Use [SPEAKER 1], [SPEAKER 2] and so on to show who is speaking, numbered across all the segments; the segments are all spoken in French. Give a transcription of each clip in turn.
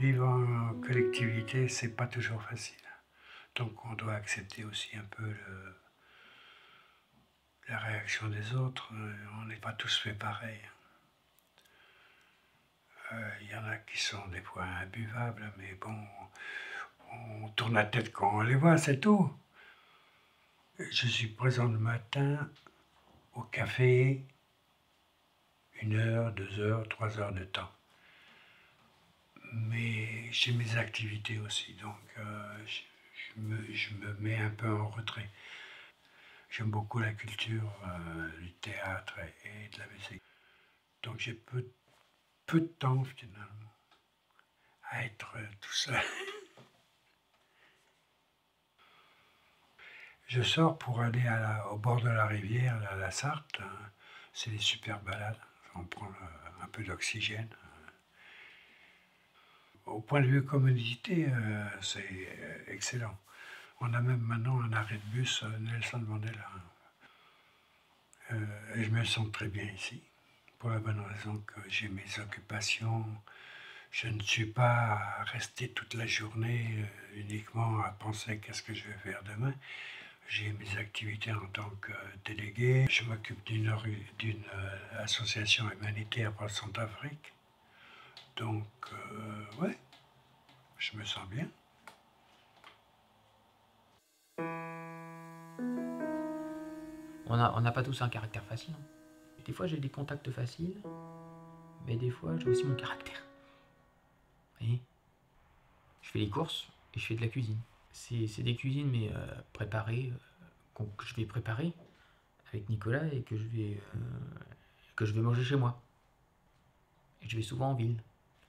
[SPEAKER 1] Vivre en collectivité, c'est pas toujours facile. Donc on doit accepter aussi un peu la réaction des autres. On n'est pas tous fait pareil. Il y en a qui sont des fois imbuvables, mais bon, on tourne la tête quand on les voit, c'est tout. Je suis présent le matin au café, 1 heure, 2 heures, 3 heures de temps. Mais j'ai mes activités aussi, donc je me mets un peu en retrait. J'aime beaucoup la culture, du théâtre et de la musique. Donc j'ai peu de temps finalement à être tout seul. Je sors pour aller au bord de la rivière, à la Sarthe. C'est des super balades. On prend un peu d'oxygène. Au point de vue commodité, c'est excellent. On a même maintenant un arrêt de bus Nelson Mandela. Et je me sens très bien ici, pour la bonne raison que j'ai mes occupations. Je ne suis pas resté toute la journée uniquement à penser qu'est-ce que je vais faire demain. J'ai mes activités en tant que délégué. Je m'occupe d'une association humanitaire pour le Centrafrique. Donc, ouais, je me sens bien.
[SPEAKER 2] On n'a pas tous un caractère facile. Des fois, j'ai des contacts faciles, mais des fois, j'ai aussi mon caractère. Vous voyez, je fais les courses et je fais de la cuisine. C'est des cuisines, mais préparées, que je vais préparer avec Nicolas et que je vais manger chez moi. Et je vais souvent en ville.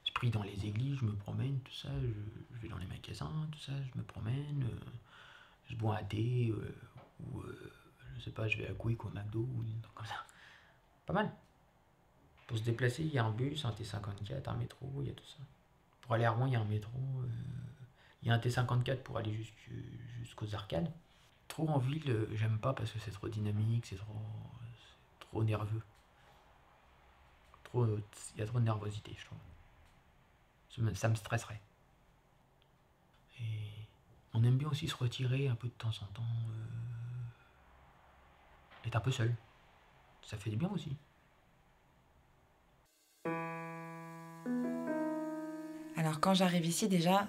[SPEAKER 2] Je prie dans les églises, je me promène, tout ça. Je vais dans les magasins, tout ça. Je me promène. Je bois un thé ou je sais pas, je vais à Quick ou à McDo ou des trucs comme ça. Pas mal. Pour se déplacer, il y a un bus, un T54, un métro, il y a tout ça. Pour aller à Rouen, il y a un métro. Il y a un T54 pour aller jusqu'aux arcades. Trop en ville, j'aime pas parce que c'est trop dynamique, c'est trop nerveux. Il y a trop de nervosité, je trouve. Ça me stresserait. Et on aime bien aussi se retirer un peu de temps en temps. Être un peu seul. Ça fait du bien aussi.
[SPEAKER 3] Alors quand j'arrive ici déjà,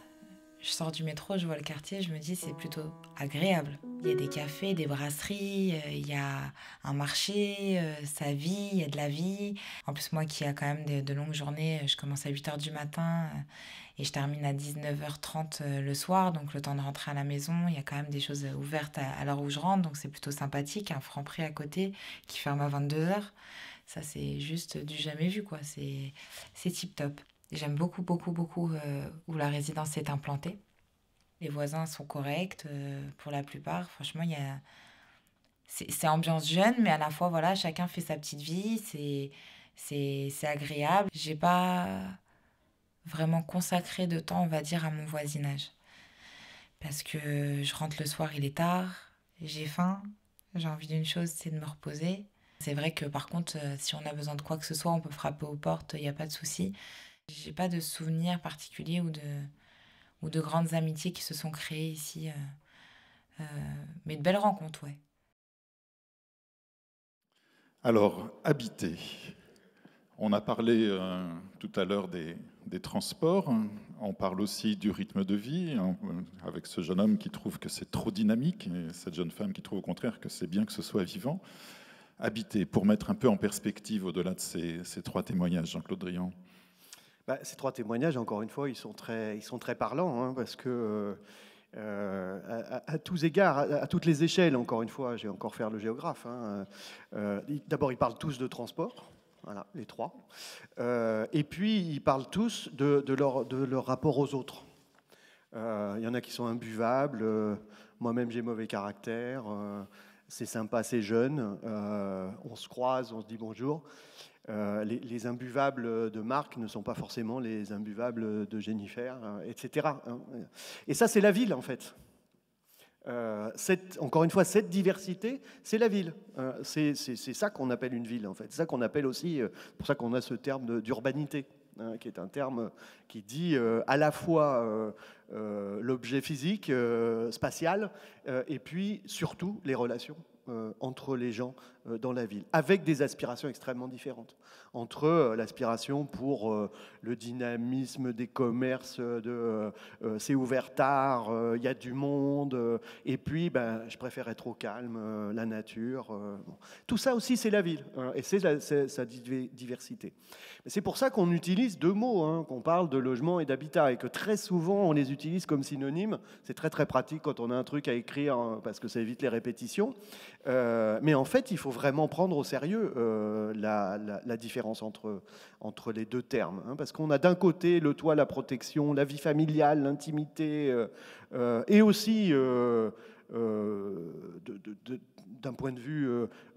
[SPEAKER 3] je sors du métro, je vois le quartier, je me dis c'est plutôt agréable. Il y a des cafés, des brasseries, il y a un marché, ça vit, il y a de la vie. En plus moi qui a quand même de longues journées, je commence à 8h du matin et je termine à 19h30 le soir, donc le temps de rentrer à la maison, il y a quand même des choses ouvertes à l'heure où je rentre, donc c'est plutôt sympathique. Un Franprix à côté qui ferme à 22h, ça c'est juste du jamais vu quoi, c'est tip top. J'aime beaucoup, beaucoup, beaucoup où la résidence est implantée. Les voisins sont corrects pour la plupart. Franchement, c'est ambiance jeune, mais à la fois, voilà, chacun fait sa petite vie. C'est agréable. J'ai pas vraiment consacré de temps, on va dire, à mon voisinage. Parce que je rentre le soir, il est tard, j'ai faim, j'ai envie d'une chose, c'est de me reposer. C'est vrai que par contre, si on a besoin de quoi que ce soit, on peut frapper aux portes, il n'y a pas de souci. J'ai pas de souvenirs particuliers ou de grandes amitiés qui se sont créées ici. Mais de belles rencontres, ouais.
[SPEAKER 4] Alors, habiter. On a parlé tout à l'heure des transports. On parle aussi du rythme de vie, avec ce jeune homme qui trouve que c'est trop dynamique, et cette jeune femme qui trouve au contraire que c'est bien que ce soit vivant. Habiter, pour mettre un peu en perspective au-delà de ces 3 témoignages, Jean-Claude Drian.
[SPEAKER 5] Ces 3 témoignages, encore une fois, ils sont très parlants, hein, parce que à tous égards, à toutes les échelles, encore une fois, j'ai encore faire le géographe. Hein, d'abord, ils parlent tous de transport, voilà, les 3. Et puis, ils parlent tous de leur rapport aux autres. Il y en a qui sont imbuvables. Moi-même, j'ai mauvais caractère. C'est sympa, c'est jeune. On se croise, on se dit bonjour. Les imbuvables de Marc ne sont pas forcément les imbuvables de Jennifer, etc. Et ça, c'est la ville, en fait. Encore une fois, cette diversité, c'est la ville. C'est ça qu'on appelle une ville, en fait. C'est ça qu'on appelle aussi, pour ça qu'on a ce terme d'urbanité. hein, qui est un terme qui dit à la fois l'objet physique, spatial, et puis surtout les relations entre les gens dans la ville, avec des aspirations extrêmement différentes. Entre l'aspiration pour le dynamisme des commerces, c'est ouvert tard, il y a du monde, et puis je préfère être au calme, la nature. Bon. Tout ça aussi, c'est la ville, hein, et c'est sa diversité. C'est pour ça qu'on utilise deux mots, hein, qu'on parle de logement et d'habitat, et que très souvent on les utilise comme synonymes. C'est très très pratique quand on a un truc à écrire, hein, parce que ça évite les répétitions. Mais en fait, il faut vraiment prendre au sérieux la différence entre les deux termes, hein, parce qu'on a d'un côté le toit, la protection, la vie familiale, l'intimité, et aussi d'un point de vue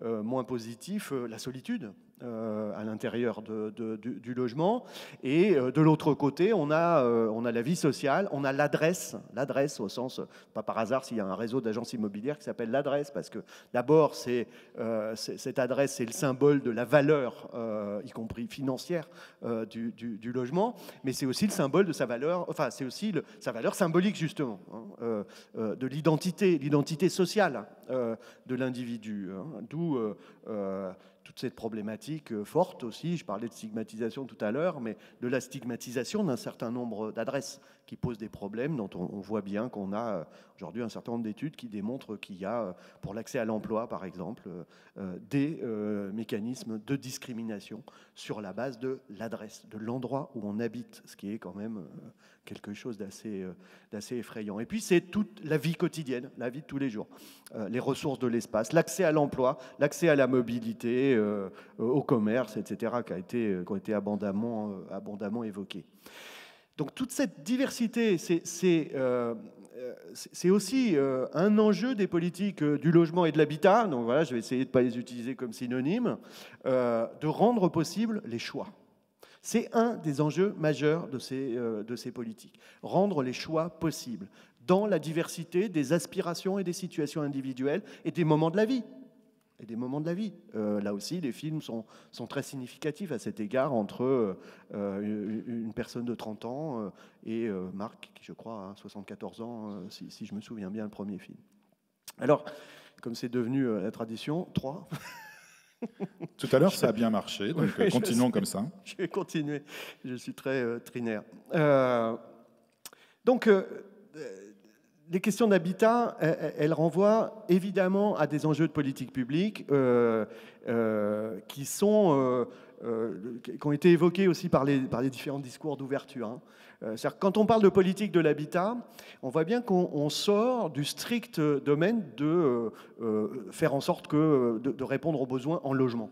[SPEAKER 5] moins positif, la solitude à l'intérieur du logement. Et de l'autre côté, on a la vie sociale, on a l'adresse au sens, pas par hasard s'il y a un réseau d'agences immobilières qui s'appelle l'adresse, parce que d'abord, cette adresse, c'est le symbole de la valeur, y compris financière, du logement, mais c'est aussi le symbole de sa valeur, enfin, c'est aussi sa valeur symbolique, justement, hein, de l'identité sociale de l'individu, hein, d'où toute cette problématique forte aussi, je parlais de stigmatisation tout à l'heure, mais de la stigmatisation d'un certain nombre d'adresses qui posent des problèmes dont on voit bien qu'on a aujourd'hui un certain nombre d'études qui démontrent qu'il y a, pour l'accès à l'emploi par exemple, des mécanismes de discrimination sur la base de l'adresse, de l'endroit où on habite, ce qui est quand même quelque chose d'assez effrayant. Et puis c'est toute la vie quotidienne, la vie de tous les jours, les ressources de l'espace, l'accès à l'emploi, l'accès à la mobilité, au commerce, etc., qui ont été abondamment évoqués. Donc toute cette diversité, c'est aussi un enjeu des politiques du logement et de l'habitat, donc voilà, je vais essayer de ne pas les utiliser comme synonymes, de rendre possible les choix. C'est un des enjeux majeurs de ces politiques, rendre les choix possibles dans la diversité des aspirations et des situations individuelles et des moments de la vie. Là aussi, les films sont très significatifs à cet égard, entre une personne de 30 ans et Marc, qui je crois a 74 ans, si je me souviens bien, le premier film. Alors, comme c'est devenu la tradition, 3...
[SPEAKER 4] Tout à l'heure, ça a bien marché, donc oui, continuons comme ça.
[SPEAKER 5] Je vais continuer, je suis très trinaire. Les questions d'habitat, elles renvoient évidemment à des enjeux de politique publique qui ont été évoqués aussi par les différents discours d'ouverture, hein. C'est-à-dire, quand on parle de politique de l'habitat, on voit bien qu'on sort du strict domaine de faire en sorte de répondre aux besoins en logement.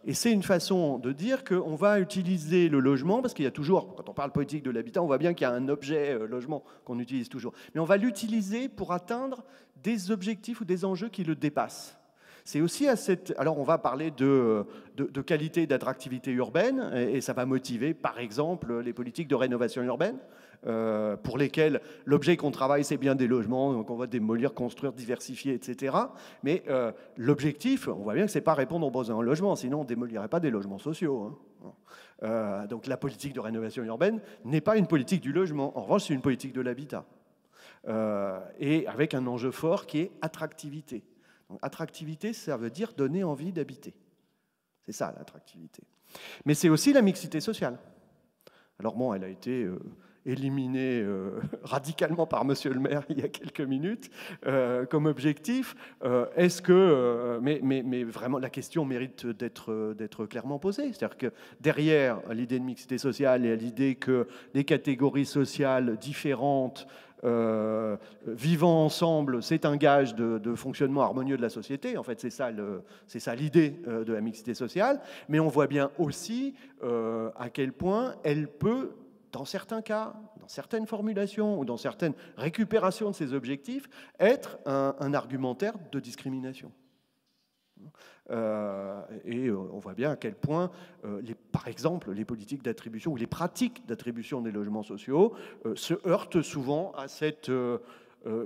[SPEAKER 5] Et c'est une façon de dire qu'on va utiliser le logement, parce qu'il y a toujours, quand on parle politique de l'habitat, on voit bien qu'il y a un objet logement qu'on utilise toujours, mais on va l'utiliser pour atteindre des objectifs ou des enjeux qui le dépassent. C'est aussi alors on va parler de qualité et d'attractivité urbaine, et ça va motiver par exemple les politiques de rénovation urbaine, pour lesquelles l'objet qu'on travaille, c'est bien des logements, donc on va démolir, construire, diversifier, etc. Mais l'objectif, on voit bien que ce n'est pas répondre aux besoins en logement, sinon on ne démolirait pas des logements sociaux, hein. Donc la politique de rénovation urbaine n'est pas une politique du logement, en revanche c'est une politique de l'habitat, et avec un enjeu fort qui est attractivité. Donc, attractivité, ça veut dire donner envie d'habiter. C'est ça l'attractivité. Mais c'est aussi la mixité sociale. Alors bon, elle a été éliminée radicalement par Monsieur le maire il y a quelques minutes comme objectif. Est-ce que, mais vraiment, la question mérite d'être clairement posée. C'est-à-dire que derrière l'idée de mixité sociale et l'idée que des catégories sociales différentes vivant ensemble, c'est un gage de fonctionnement harmonieux de la société. En fait, c'est ça l'idée de la mixité sociale. Mais on voit bien aussi à quel point elle peut, dans certains cas, dans certaines formulations ou dans certaines récupérations de ces objectifs, être un argumentaire de discrimination. Et on voit bien à quel point, par exemple, les politiques d'attribution ou les pratiques d'attribution des logements sociaux se heurtent souvent à cette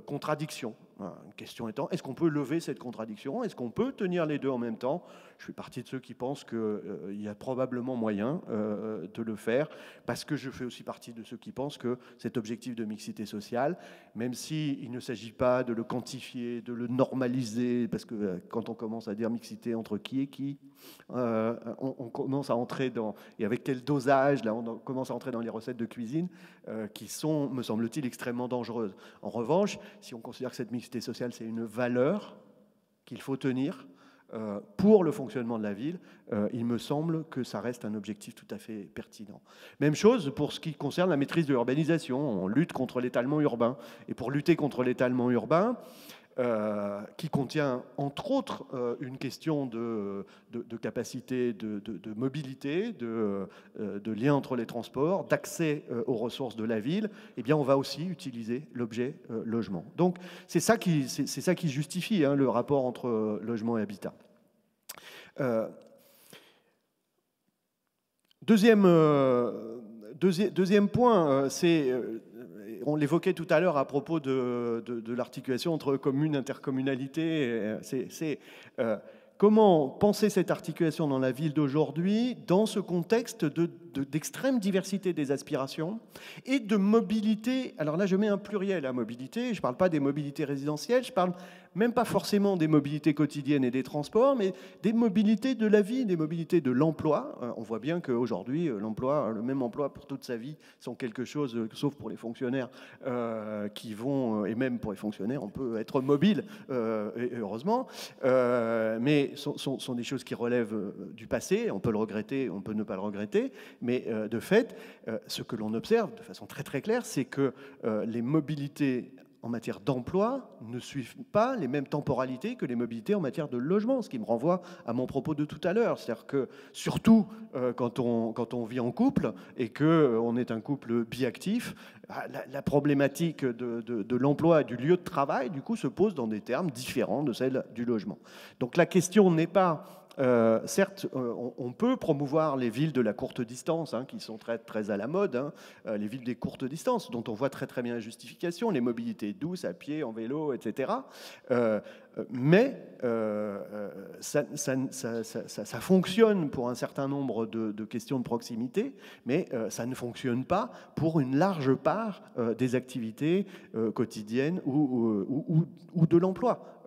[SPEAKER 5] contradiction Voilà. Une question étant, est-ce qu'on peut lever cette contradiction? Est-ce qu'on peut tenir les deux en même temps? Je fais partie de ceux qui pensent qu'il y a probablement moyen de le faire, parce que je fais aussi partie de ceux qui pensent que cet objectif de mixité sociale, même s'il ne s'agit pas de le quantifier, de le normaliser, parce que quand on commence à dire mixité entre qui et qui, on commence à entrer dans, et avec quel dosage, là on commence à entrer dans les recettes de cuisine qui sont, me semble-t-il, extrêmement dangereuses. En revanche, si on considère que cette mixité sociale, c'est une valeur qu'il faut tenir pour le fonctionnement de la ville, il me semble que ça reste un objectif tout à fait pertinent. Même chose pour ce qui concerne la maîtrise de l'urbanisation. On lutte contre l'étalement urbain. Et pour lutter contre l'étalement urbain, qui contient entre autres une question de capacité de mobilité, de lien entre les transports, d'accès aux ressources de la ville, eh bien on va aussi utiliser l'objet logement. Donc c'est ça qui justifie le rapport entre logement et habitat. Deuxième point, c'est... on l'évoquait tout à l'heure à propos de l'articulation entre commune et intercommunalité. C'est comment penser cette articulation dans la ville d'aujourd'hui, dans ce contexte d'extrême diversité des aspirations et de mobilité. Alors là, je mets un pluriel à mobilité. Je ne parle pas des mobilités résidentielles, je parle même pas forcément des mobilités quotidiennes et des transports, mais des mobilités de la vie, des mobilités de l'emploi. On voit bien qu'aujourd'hui, l'emploi, le même emploi pour toute sa vie, sont quelque chose, sauf pour les fonctionnaires qui vont, et même pour les fonctionnaires, on peut être mobile, et heureusement, mais sont des choses qui relèvent du passé. On peut le regretter, on peut ne pas le regretter, mais de fait, ce que l'on observe de façon très très claire, c'est que les mobilités en matière d'emploi ne suivent pas les mêmes temporalités que les mobilités en matière de logement, ce qui me renvoie à mon propos de tout à l'heure. C'est-à-dire que, surtout quand on vit en couple et qu'on est un couple biactif, la problématique de l'emploi et du lieu de travail, du coup, se pose dans des termes différents de celle du logement. Donc la question n'est pas... certes, on peut promouvoir les villes de la courte distance, qui sont très, très à la mode, les villes des courtes distances, dont on voit très, très bien la justification, les mobilités douces, à pied, en vélo, etc. Mais ça fonctionne pour un certain nombre de questions de proximité, mais ça ne fonctionne pas pour une large part des activités quotidiennes ou de l'emploi.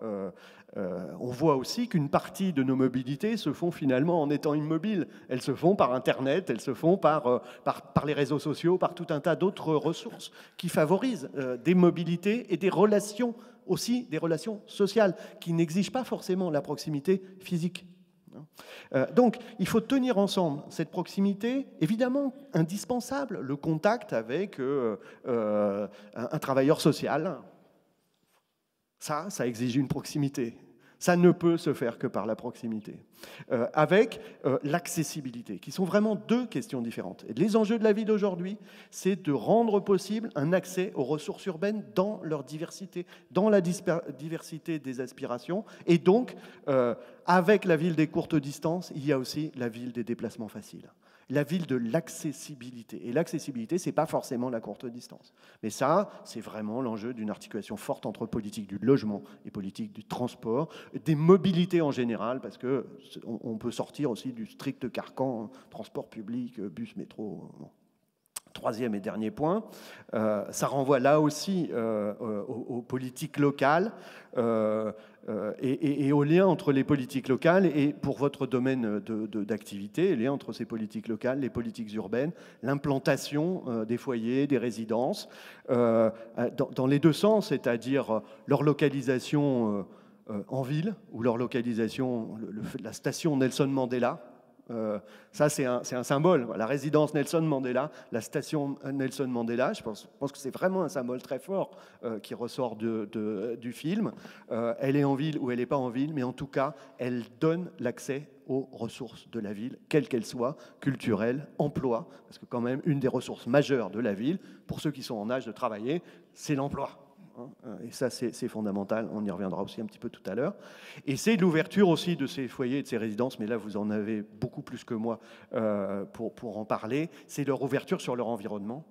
[SPEAKER 5] On voit aussi qu'une partie de nos mobilités se font finalement en étant immobiles. Elles se font par Internet, elles se font par les réseaux sociaux, par tout un tas d'autres ressources qui favorisent des mobilités et des relations, aussi des relations sociales, qui n'exigent pas forcément la proximité physique. Donc, il faut tenir ensemble cette proximité, évidemment indispensable, le contact avec un travailleur social. Ça exige une proximité. Ça ne peut se faire que par la proximité. Avec l'accessibilité, qui sont vraiment deux questions différentes. Et les enjeux de la vie d'aujourd'hui, c'est de rendre possible un accès aux ressources urbaines dans leur diversité, dans la diversité des aspirations. Et donc, avec la ville des courtes distances, il y a aussi la ville des déplacements faciles. La ville de l'accessibilité. Et l'accessibilité, ce n'est pas forcément la courte distance. Mais ça, c'est vraiment l'enjeu d'une articulation forte entre politique du logement et politique du transport, des mobilités en général, parce qu'on peut sortir aussi du strict carcan transport public, bus, métro. Troisième et dernier point, ça renvoie là aussi aux politiques locales et aux liens entre les politiques locales et pour votre domaine d'activité, les liens entre ces politiques locales, les politiques urbaines, l'implantation des foyers, des résidences, dans les deux sens, c'est-à-dire leur localisation en ville ou leur localisation, la station Nelson Mandela. Ça, c'est un symbole. La résidence Nelson Mandela, la station Nelson Mandela, je pense que c'est vraiment un symbole très fort qui ressort du film. Elle est en ville ou elle n'est pas en ville, mais en tout cas, elle donne l'accès aux ressources de la ville, quelles qu'elles soient, culturelles, emploi, parce que quand même, une des ressources majeures de la ville, pour ceux qui sont en âge de travailler, c'est l'emploi. Et ça, c'est fondamental. On y reviendra aussi un petit peu tout à l'heure. Et c'est l'ouverture aussi de ces foyers, de ces résidences, mais là, vous en avez beaucoup plus que moi pour en parler. C'est leur ouverture sur leur environnement,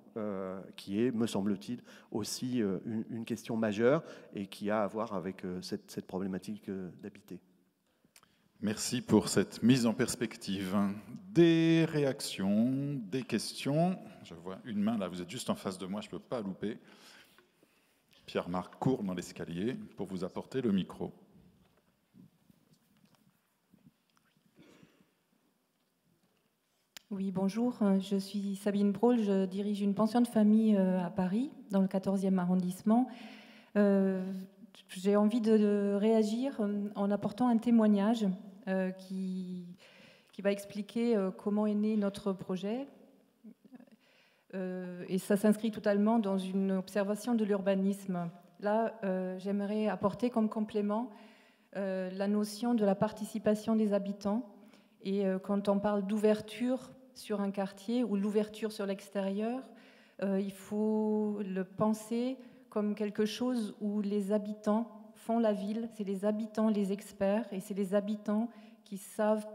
[SPEAKER 5] qui est, me semble-t-il, aussi une question majeure et qui a à voir avec cette problématique d'habiter.
[SPEAKER 4] Merci pour cette mise en perspective. Des réactions, des questions. Je vois une main là, vous êtes juste en face de moi, je ne peux pas louper. Pierre-Marc court dans l'escalier pour vous apporter le micro.
[SPEAKER 6] Oui, bonjour, je suis Sabine Brault, je dirige une pension de famille à Paris, dans le 14e arrondissement. J'ai envie de réagir en apportant un témoignage qui va expliquer comment est né notre projet. Et ça s'inscrit totalement dans une observation de l'urbanisme. Là, j'aimerais apporter comme complément la notion de la participation des habitants. Et quand on parle d'ouverture sur un quartier ou l'ouverture sur l'extérieur, il faut le penser comme quelque chose où les habitants font la ville, c'est les habitants les experts, et c'est les habitants qui savent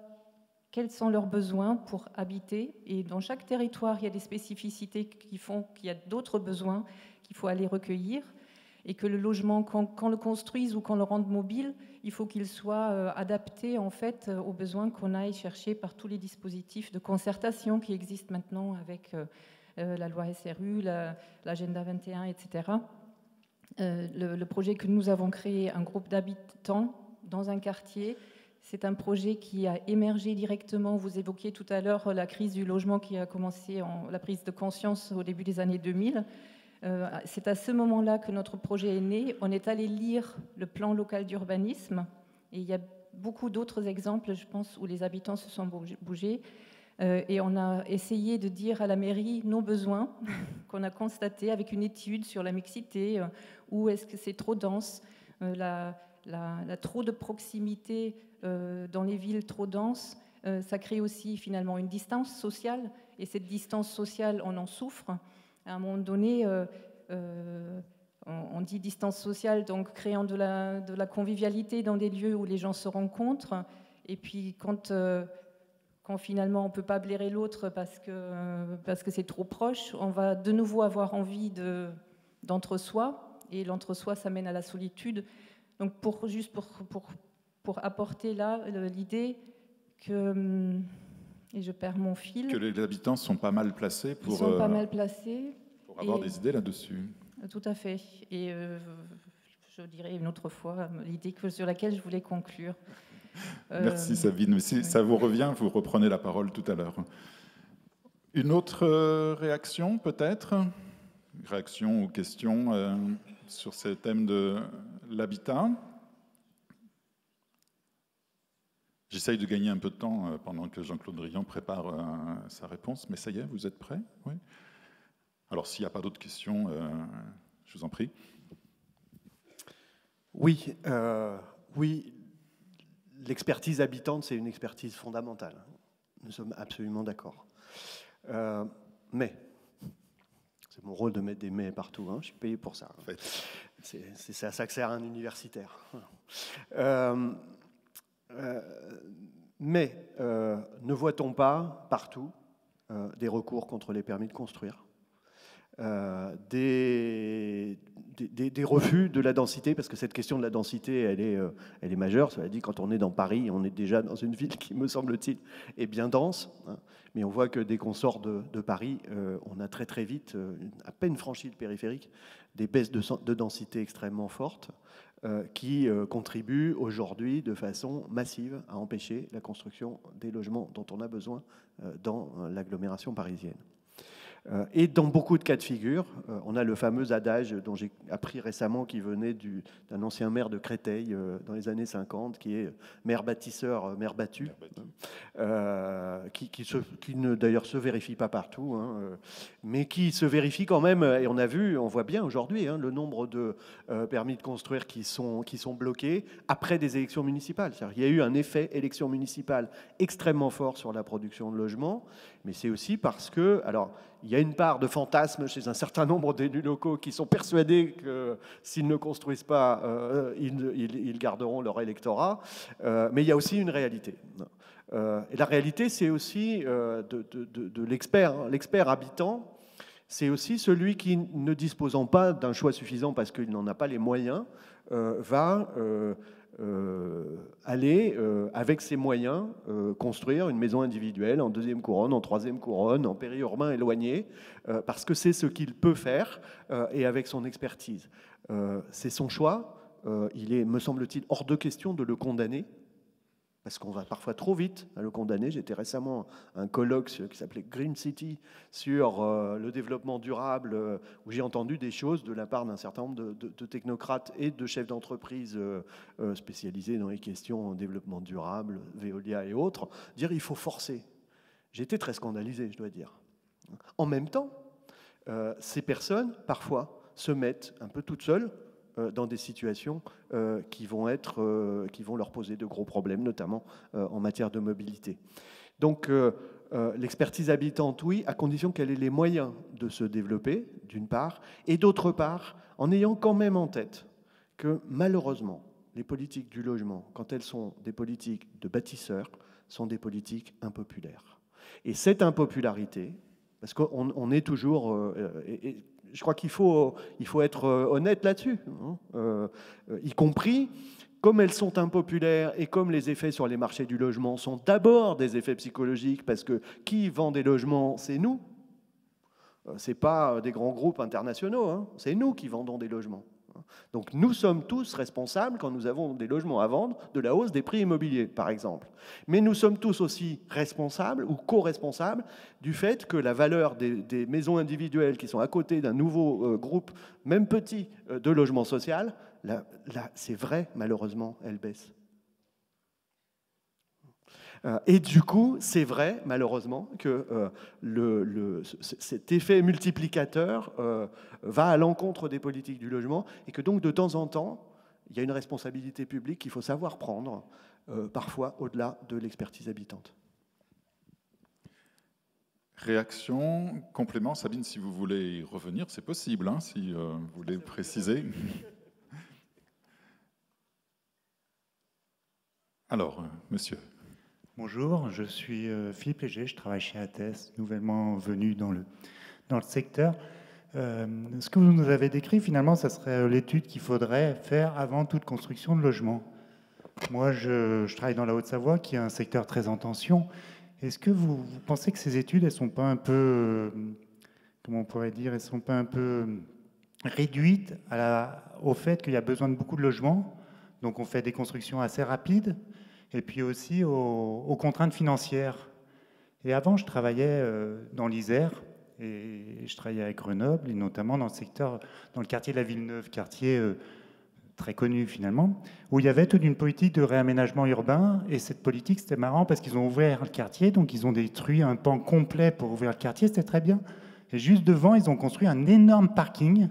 [SPEAKER 6] quels sont leurs besoins pour habiter. Et dans chaque territoire, il y a des spécificités qui font qu'il y a d'autres besoins qu'il faut aller recueillir, et que le logement, qu'on le construise ou qu'on le rende mobile, il faut qu'il soit adapté en fait aux besoins qu'on aille chercher par tous les dispositifs de concertation qui existent maintenant avec la loi SRU, l'agenda 21, etc. Le projet que nous avons créé, un groupe d'habitants dans un quartier, c'est un projet qui a émergé directement. Vous évoquiez tout à l'heure la crise du logement qui a commencé, la prise de conscience au début des années 2000. C'est à ce moment-là que notre projet est né. On est allé lire le plan local d'urbanisme, et il y a beaucoup d'autres exemples, je pense, où les habitants se sont bougés. Et on a essayé de dire à la mairie nos besoins qu'on a constatés avec une étude sur la mixité, où est-ce que c'est trop dense, la trop de proximité dans les villes trop denses, ça crée aussi finalement une distance sociale, et cette distance sociale, on en souffre. À un moment donné, on dit distance sociale, donc créant de la convivialité dans des lieux où les gens se rencontrent, et puis quand finalement on ne peut pas blairer l'autre parce que c'est trop proche, on va de nouveau avoir envie d'entre-soi, et l'entre-soi, ça mène à la solitude. Donc pour apporter là l'idée que... Et je perds mon fil.
[SPEAKER 4] Que les habitants sont pas mal placés pour,
[SPEAKER 6] pas mal placés
[SPEAKER 4] pour avoir des idées là-dessus.
[SPEAKER 6] Tout à fait. Et je dirais une autre fois l'idée sur laquelle je voulais conclure.
[SPEAKER 4] Merci Sabine. Si oui. Ça vous revient, vous reprenez la parole tout à l'heure. Une autre réaction peut-être ? Réaction ou question sur ces thèmes de l'habitat ? J'essaye de gagner un peu de temps pendant que Jean-Claude Drillon prépare sa réponse, mais ça y est, vous êtes prêts ? Oui. Alors, s'il n'y a pas d'autres questions, je vous en prie.
[SPEAKER 5] Oui, l'expertise habitante, c'est une expertise fondamentale. Nous sommes absolument d'accord. Mais, c'est mon rôle de mettre des mais partout, hein, je suis payé pour ça. En fait. C'est à ça que sert un universitaire. Mais ne voit-on pas partout des recours contre les permis de construire, des refus de la densité, parce que cette question de la densité, elle est majeure. Cela dit, quand on est dans Paris, on est déjà dans une ville qui, me semble-t-il, est bien dense. Hein, mais on voit que dès qu'on sort de Paris, on a très très vite, à peine franchi le périphérique, des baisses de densité extrêmement fortes, qui contribuent aujourd'hui de façon massive à empêcher la construction des logements dont on a besoin dans l'agglomération parisienne. Et dans beaucoup de cas de figure, on a le fameux adage dont j'ai appris récemment qui venait d'un ancien maire de Créteil dans les années 50, qui est maire bâtisseur, maire battu, qui ne d'ailleurs se vérifie pas partout, hein, mais qui se vérifie quand même, et on voit bien aujourd'hui le nombre de permis de construire qui sont bloqués après des élections municipales. C'est-à-dire qu'il y a eu un effet élection municipale extrêmement fort sur la production de logements, mais c'est aussi parce que, alors, il y a une part de fantasme chez un certain nombre d'élus locaux qui sont persuadés que s'ils ne construisent pas, ils garderont leur électorat. Mais il y a aussi une réalité. Et la réalité, c'est aussi de l'expert. L'expert habitant, c'est aussi celui qui, ne disposant pas d'un choix suffisant parce qu'il n'en a pas les moyens, va aller, avec ses moyens, construire une maison individuelle en 2e couronne, en 3e couronne, en périurbain éloigné, parce que c'est ce qu'il peut faire, et avec son expertise. C'est son choix. Il est, me semble-t-il, hors de question de le condamner, parce qu'on va parfois trop vite à le condamner. J'étais récemment à un colloque qui s'appelait Green City sur le développement durable, où j'ai entendu des choses de la part d'un certain nombre de technocrates et de chefs d'entreprise spécialisés dans les questions de développement durable, Veolia et autres, dire il faut forcer. J'étais très scandalisé, je dois dire. En même temps, ces personnes, parfois, se mettent un peu toutes seules dans des situations qui vont leur poser de gros problèmes, notamment en matière de mobilité. Donc, l'expertise habitante, oui, à condition qu'elle ait les moyens de se développer, d'une part, et d'autre part, en ayant quand même en tête que, malheureusement, les politiques du logement, quand elles sont des politiques de bâtisseurs, sont des politiques impopulaires. Et cette impopularité, parce qu'on est toujours... je crois qu'il faut être honnête là-dessus, y compris, comme elles sont impopulaires et comme les effets sur les marchés du logement sont d'abord des effets psychologiques, parce que qui vend des logements, c'est nous. Ce n'est pas des grands groupes internationaux, c'est nous qui vendons des logements. Donc nous sommes tous responsables, quand nous avons des logements à vendre, de la hausse des prix immobiliers, par exemple. Mais nous sommes tous aussi responsables ou co-responsables du fait que la valeur des maisons individuelles qui sont à côté d'un nouveau groupe, même petit, de logement social, là, c'est vrai, malheureusement, elle baisse. Et du coup, c'est vrai, malheureusement, que cet effet multiplicateur va à l'encontre des politiques du logement et que donc, de temps en temps, il y a une responsabilité publique qu'il faut savoir prendre, parfois au-delà de l'expertise habitante.
[SPEAKER 4] Réaction, complément, Sabine, si vous voulez y revenir, c'est possible, hein, si vous voulez préciser. Alors, monsieur.
[SPEAKER 7] Bonjour, je suis Philippe Léger, je travaille chez ATES, nouvellement venu dans le secteur. Ce que vous nous avez décrit, finalement, ça serait l'étude qu'il faudrait faire avant toute construction de logement. Moi, je travaille dans la Haute-Savoie, qui est un secteur très en tension. Est-ce que vous pensez que ces études, elles ne sont pas un peu, comment on pourrait dire, elles sont pas un peu réduites au fait qu'il y a besoin de beaucoup de logements, donc on fait des constructions assez rapides, et puis aussi aux contraintes financières. Et avant, je travaillais dans l'Isère, et je travaillais à Grenoble, et notamment dans le quartier de la Villeneuve, quartier très connu finalement, où il y avait toute une politique de réaménagement urbain, et cette politique, c'était marrant parce qu'ils ont ouvert le quartier, donc ils ont détruit un pan complet pour ouvrir le quartier, c'était très bien. Et juste devant, ils ont construit un énorme parking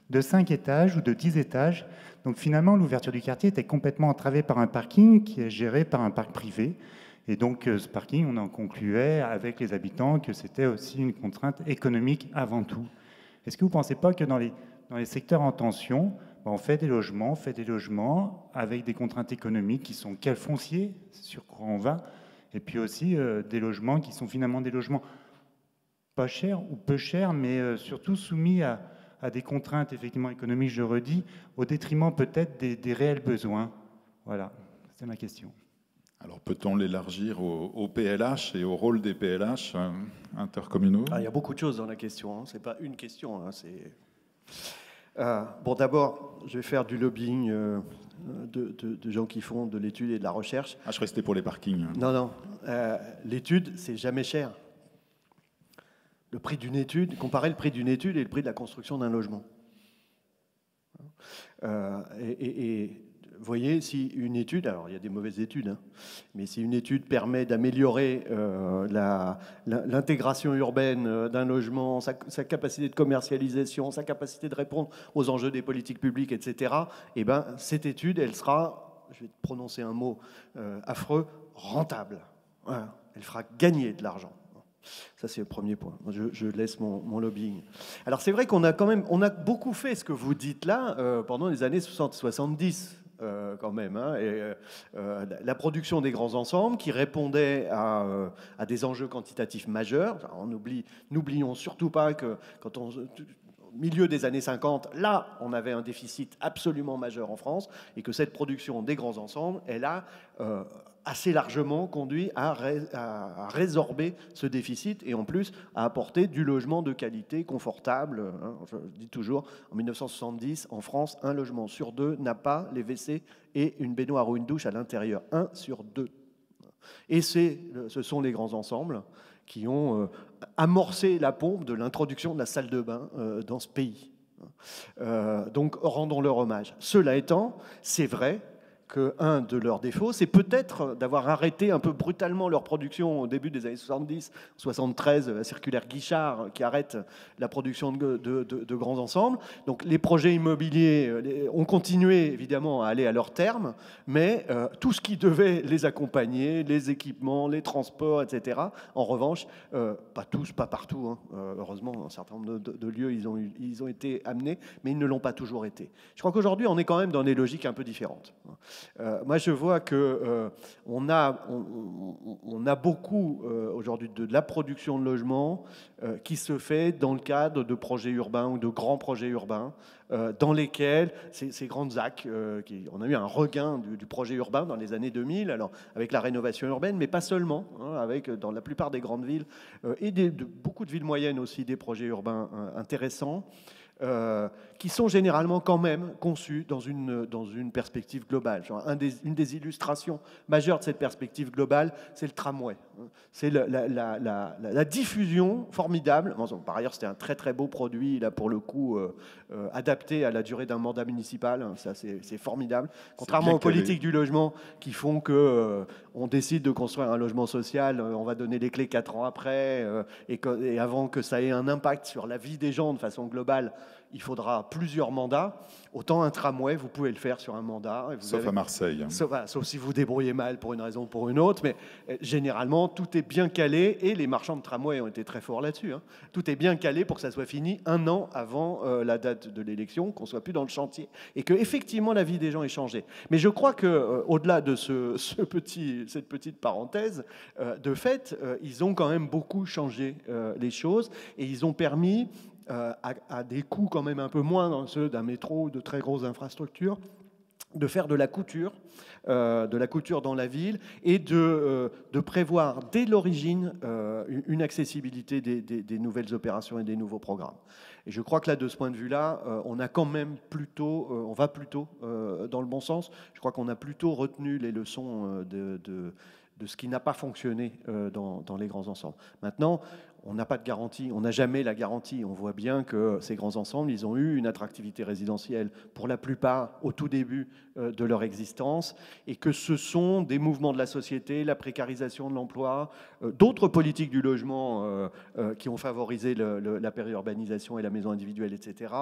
[SPEAKER 7] de 5 étages ou de 10 étages. Donc finalement, l'ouverture du quartier était complètement entravée par un parking qui est géré par un parc privé. Et donc ce parking, on en concluait avec les habitants que c'était aussi une contrainte économique avant tout. Est-ce que vous ne pensez pas que dans les secteurs en tension, on fait des logements avec des contraintes économiques qui sont quel foncier, sur quoi on va, et puis aussi des logements qui sont finalement des logements pas chers ou peu chers, mais surtout soumis à des contraintes effectivement économiques, je redis, au détriment peut-être des réels besoins. Voilà, c'est ma question.
[SPEAKER 4] Alors peut-on l'élargir au PLH et au rôle des PLH intercommunaux ?
[SPEAKER 5] Il y a beaucoup de choses dans la question, ce n'est pas une question. Bon, d'abord, je vais faire du lobbying de gens qui font de l'étude et de la recherche.
[SPEAKER 4] Je restais pour les parkings.
[SPEAKER 5] Non, l'étude, c'est jamais cher. Le prix d'une étude, comparer le prix d'une étude et le prix de la construction d'un logement. Et vous voyez, si une étude, alors il y a des mauvaises études, mais si une étude permet d'améliorer l'intégration urbaine d'un logement, sa capacité de commercialisation, sa capacité de répondre aux enjeux des politiques publiques, etc., eh ben, cette étude, elle sera, je vais prononcer un mot affreux, rentable. Voilà. Elle fera gagner de l'argent. Ça, c'est le premier point. Je laisse mon lobbying. Alors, c'est vrai qu'on a beaucoup fait ce que vous dites là pendant les années 60-70. Quand même, hein, la production des grands ensembles qui répondait à des enjeux quantitatifs majeurs. N'oublions surtout pas que quand au milieu des années 50, là, on avait un déficit absolument majeur en France et que cette production des grands ensembles, elle a assez largement conduit à résorber ce déficit et en plus à apporter du logement de qualité confortable. Hein. Je dis toujours, en 1970, en France, 1 logement sur 2 n'a pas les WC et une baignoire ou une douche à l'intérieur. 1 sur 2. Et ce sont les grands ensembles qui ont amorcé la pompe de l'introduction de la salle de bain dans ce pays. Donc rendons-leur hommage. Cela étant, c'est vrai qu'un de leurs défauts, c'est peut-être d'avoir arrêté un peu brutalement leur production au début des années 70, 73, la circulaire Guichard qui arrête la production de grands ensembles. Donc les projets immobiliers ont continué évidemment à aller à leur terme, mais tout ce qui devait les accompagner, les équipements, les transports, etc., en revanche, pas tous, pas partout, hein, heureusement, un certain nombre de lieux, ils ont été amenés, mais ils ne l'ont pas toujours été. Je crois qu'aujourd'hui, on est quand même dans des logiques un peu différentes. Moi, je vois que on a beaucoup aujourd'hui de la production de logements qui se fait dans le cadre de projets urbains ou de grands projets urbains dans lesquels ces grandes ZAC, on a eu un regain du projet urbain dans les années 2000, alors avec la rénovation urbaine, mais pas seulement, hein, avec dans la plupart des grandes villes et beaucoup de villes moyennes aussi des projets urbains intéressants. Qui sont généralement quand même conçus dans une perspective globale. Une des illustrations majeures de cette perspective globale, c'est le tramway. C'est la diffusion formidable. Bon, par ailleurs, c'était un très très beau produit, là pour le coup, adapté à la durée d'un mandat municipal. Ça, c'est formidable. Contrairement aux politiques du logement qui font que on décide de construire un logement social, on va donner les clés 4 ans après, et avant que ça ait un impact sur la vie des gens de façon globale, il faudra plusieurs mandats. Autant un tramway, vous pouvez le faire sur un mandat.
[SPEAKER 4] Sauf à Marseille.
[SPEAKER 5] Sauf si vous débrouillez mal pour une raison ou pour une autre. Mais généralement, tout est bien calé. Et les marchands de tramway ont été très forts là-dessus. Hein. Tout est bien calé pour que ça soit fini 1 an avant la date de l'élection, qu'on ne soit plus dans le chantier. Et qu'effectivement, la vie des gens ait changé. Mais je crois qu'au-delà de cette petite parenthèse, de fait, ils ont quand même beaucoup changé les choses. Et ils ont permis... à des coûts quand même un peu moins dans ceux d'un métro ou de très grosses infrastructures, de faire de la couture dans la ville et de prévoir dès l'origine une accessibilité des nouvelles opérations et des nouveaux programmes. Et je crois que là, de ce point de vue-là, on a quand même on va plutôt dans le bon sens. Je crois qu'on a plutôt retenu les leçons de ce qui n'a pas fonctionné dans les grands ensembles. Maintenant, on n'a pas de garantie, on n'a jamais la garantie. On voit bien que ces grands ensembles, ils ont eu une attractivité résidentielle pour la plupart au tout début de leur existence et que ce sont des mouvements de la société, la précarisation de l'emploi, d'autres politiques du logement qui ont favorisé la périurbanisation et la maison individuelle, etc.,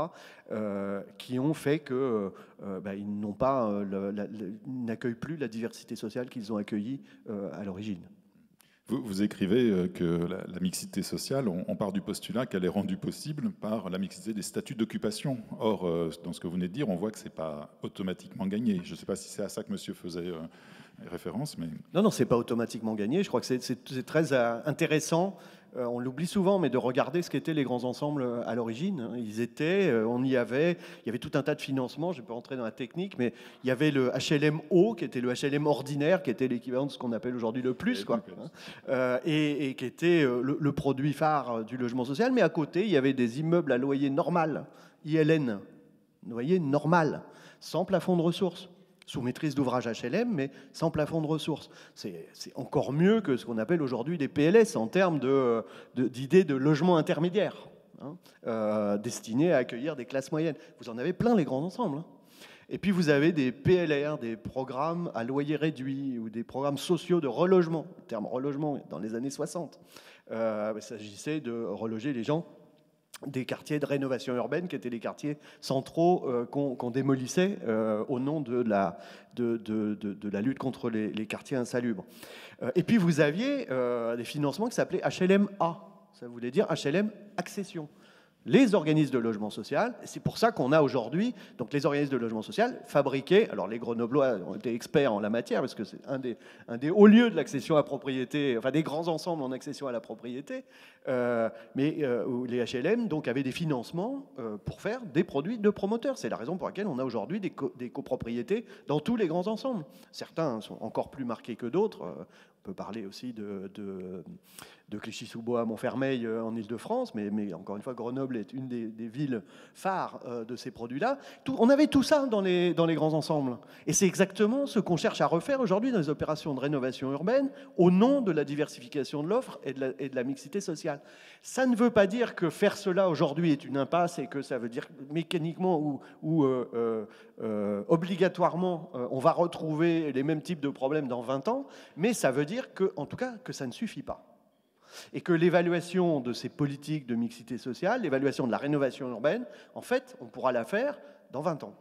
[SPEAKER 5] qui ont fait que ils n'accueillent plus la diversité sociale qu'ils ont accueillie à l'origine.
[SPEAKER 4] Vous écrivez que la mixité sociale, on part du postulat qu'elle est rendue possible par la mixité des statuts d'occupation. Or, dans ce que vous venez de dire, on voit que ce n'est pas automatiquement gagné. Je ne sais pas si c'est à ça que monsieur faisait référence. Mais... Non,
[SPEAKER 5] ce n'est pas automatiquement gagné. Je crois que c'est très intéressant. On l'oublie souvent, mais de regarder ce qu'étaient les grands ensembles à l'origine. Il y avait tout un tas de financements, je ne vais pas rentrer dans la technique, mais il y avait le HLM haut, qui était le HLM ordinaire, qui était l'équivalent de ce qu'on appelle aujourd'hui le plus, quoi, et qui était le produit phare du logement social. Mais à côté, il y avait des immeubles à loyer normal, ILN, loyer normal, sans plafond de ressources. Sous maîtrise d'ouvrage HLM, mais sans plafond de ressources. C'est encore mieux que ce qu'on appelle aujourd'hui des PLS en termes d'idées de logement intermédiaire, hein, destiné à accueillir des classes moyennes. Vous en avez plein, les grands ensembles. Hein. Et puis vous avez des PLR, des programmes à loyer réduit, ou des programmes sociaux de relogement. Le terme relogement, dans les années 60. Il s'agissait de reloger les gens des quartiers de rénovation urbaine qui étaient les quartiers centraux qu'on démolissait au nom de la lutte contre les quartiers insalubres. Et puis vous aviez des financements qui s'appelaient HLM-A, ça voulait dire HLM Accession. Les organismes de logement social, c'est pour ça qu'on a aujourd'hui, donc les organismes de logement social fabriqués, alors les Grenoblois ont été experts en la matière, parce que c'est un des hauts lieux de l'accession à la propriété, enfin des grands ensembles en accession à la propriété, où les HLM donc, avaient des financements pour faire des produits de promoteurs. C'est la raison pour laquelle on a aujourd'hui des copropriétés dans tous les grands ensembles. Certains sont encore plus marqués que d'autres. On peut parler aussi de Clichy-sous-Bois, Montfermeil en Ile-de-France, mais encore une fois, Grenoble est une des villes phares de ces produits-là. On avait tout ça dans les grands ensembles. Et c'est exactement ce qu'on cherche à refaire aujourd'hui dans les opérations de rénovation urbaine au nom de la diversification de l'offre et de la mixité sociale. Ça ne veut pas dire que faire cela aujourd'hui est une impasse et que ça veut dire mécaniquement ou obligatoirement on va retrouver les mêmes types de problèmes dans 20 ans, mais ça veut dire que, en tout cas, que ça ne suffit pas. Et que l'évaluation de ces politiques de mixité sociale, l'évaluation de la rénovation urbaine, en fait, on pourra la faire dans 20 ans.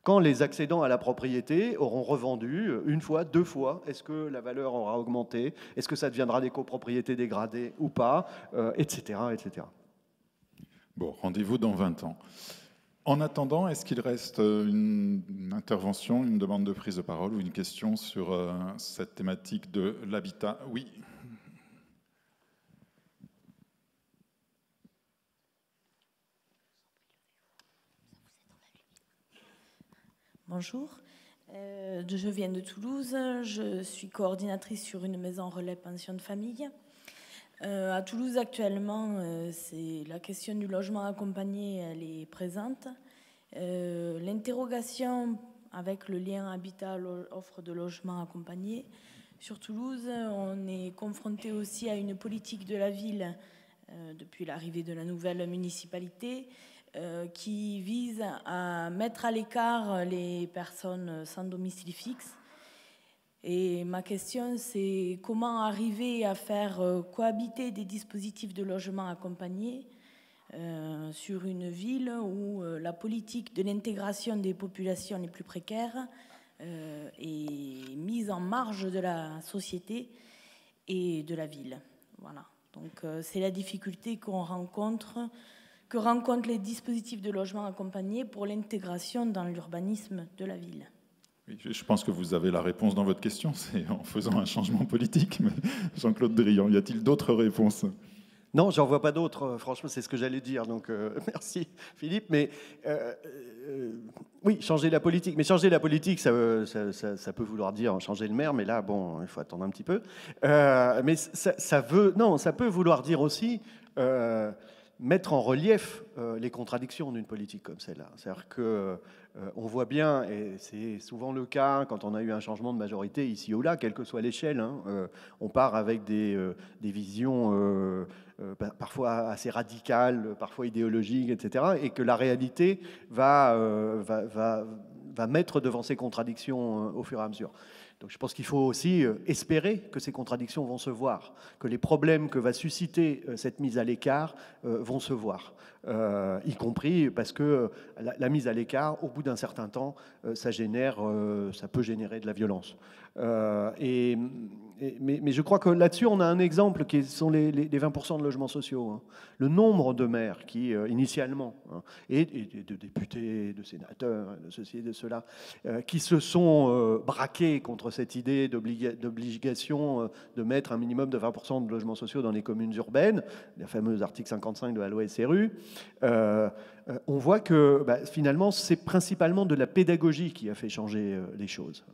[SPEAKER 5] Quand les accédants à la propriété auront revendu une fois, 2 fois, est-ce que la valeur aura augmenté? Est-ce que ça deviendra des copropriétés dégradées ou pas, etc., etc.
[SPEAKER 4] Bon, rendez-vous dans 20 ans. En attendant, est-ce qu'il reste une intervention, une demande de prise de parole ou une question sur cette thématique de l'habitat? Oui.
[SPEAKER 8] Bonjour, je viens de Toulouse, je suis coordinatrice sur une maison relais pension de famille. À Toulouse actuellement, c'est la question du logement accompagné, elle est présente. L'interrogation avec le lien habitat-offre de logement accompagné. Sur Toulouse, on est confronté aussi à une politique de la ville depuis l'arrivée de la nouvelle municipalité qui vise à mettre à l'écart les personnes sans domicile fixe. Et ma question, c'est comment arriver à faire cohabiter des dispositifs de logement accompagné sur une ville où la politique de l'intégration des populations les plus précaires est mise en marge de la société et de la ville. Voilà. Donc c'est la difficulté que rencontrent les dispositifs de logement accompagné pour l'intégration dans l'urbanisme de la ville.
[SPEAKER 4] Oui, je pense que vous avez la réponse dans votre question, c'est en faisant un changement politique. Mais Jean-Claude Drian, y a-t-il d'autres réponses?
[SPEAKER 5] Non, j'en vois pas d'autres. Franchement, c'est ce que j'allais dire. Donc, merci Philippe. Mais oui, changer la politique. Mais changer la politique, ça peut vouloir dire changer le maire. Mais là, bon, il faut attendre un petit peu. Mais ça peut vouloir dire aussi mettre en relief les contradictions d'une politique comme celle-là. C'est-à-dire que on voit bien, et c'est souvent le cas quand on a eu un changement de majorité ici ou là, quelle que soit l'échelle, on part avec des visions parfois assez radicales, parfois idéologiques, etc., et que la réalité va mettre devant ces contradictions au fur et à mesure. Donc je pense qu'il faut aussi espérer que ces contradictions vont se voir, que les problèmes que va susciter cette mise à l'écart vont se voir, y compris parce que la mise à l'écart, au bout d'un certain temps, ça peut générer de la violence. Mais je crois que là-dessus, on a un exemple qui sont les 20% de logements sociaux. Le nombre de maires qui, initialement, et de députés, de sénateurs, de ceci et de cela, qui se sont braqués contre cette idée d'obligation de mettre un minimum de 20% de logements sociaux dans les communes urbaines, les fameux articles 55 de la loi SRU, on voit que finalement, c'est principalement de la pédagogie qui a fait changer les choses.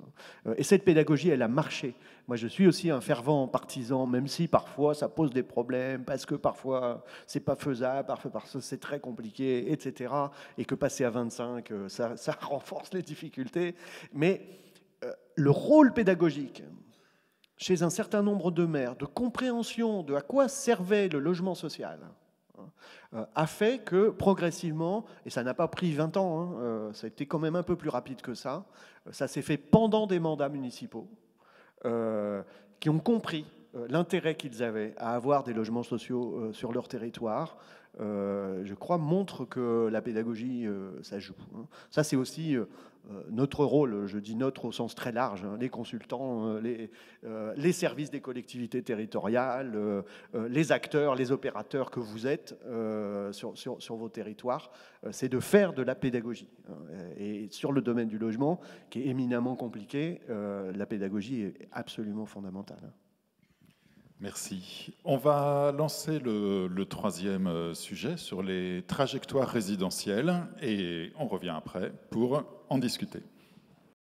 [SPEAKER 5] Et cette pédagogie, elle a marché. Moi, je suis aussi un fervent partisan, même si parfois ça pose des problèmes, parce que parfois c'est pas faisable, parfois parce que c'est très compliqué, etc. Et que passer à 25, ça renforce les difficultés. Mais le rôle pédagogique chez un certain nombre de maires, de compréhension de à quoi servait le logement social, a fait que progressivement, et ça n'a pas pris 20 ans, ça a été quand même un peu plus rapide que ça s'est fait pendant des mandats municipaux, qui ont compris l'intérêt qu'ils avaient à avoir des logements sociaux sur leur territoire, je crois, montre que la pédagogie, ça joue. Ça, c'est aussi notre rôle, je dis notre au sens très large, les consultants, les services des collectivités territoriales, les acteurs, les opérateurs que vous êtes sur vos territoires, c'est de faire de la pédagogie. Et sur le domaine du logement, qui est éminemment compliqué, la pédagogie est absolument fondamentale.
[SPEAKER 4] Merci. On va lancer le troisième sujet sur les trajectoires résidentielles et on revient après pour en discuter.